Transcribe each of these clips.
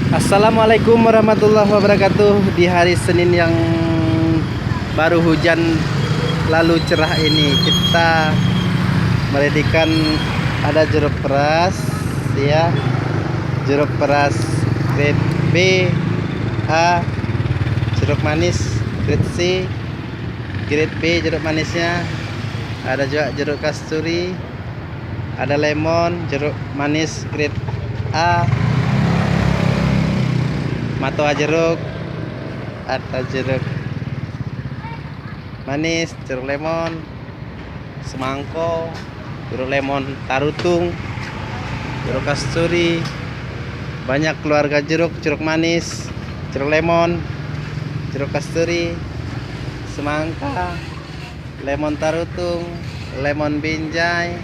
Assalamualaikum warahmatullahi wabarakatuh. Di hari Senin yang baru hujan lalu cerah ini, kita meredikan ada jeruk peras ya, jeruk peras grade B, A, jeruk manis grade C, grade B jeruk manisnya, ada juga jeruk kasturi, ada lemon jeruk manis grade A, matoa jeruk, ada jeruk manis, jeruk lemon, semangko, jeruk lemon tarutung, jeruk kasturi, banyak keluarga jeruk, jeruk manis, jeruk lemon, jeruk kasturi, semangka, lemon tarutung, lemon binjai,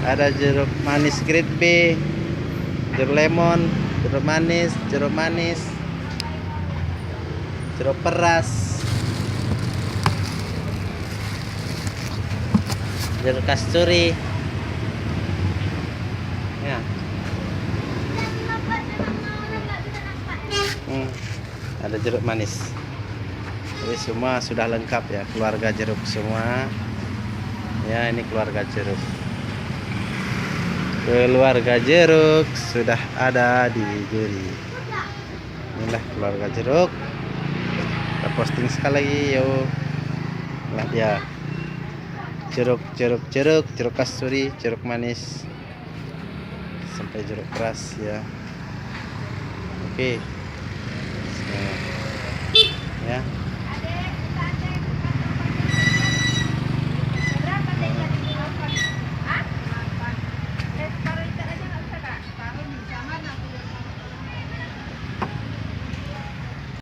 ada jeruk manis grade B, jeruk lemon, jeruk manis, jeruk peras, jeruk kasturi ya. Ada jeruk manis. Jadi semua sudah lengkap ya, keluarga jeruk semua ya. Ini keluarga jeruk, sudah ada di juri. Inilah keluarga jeruk. Kita posting sekali lagi, yuk. Lah dia jeruk kasturi, jeruk manis, sampai jeruk keras ya. Oke. Ya.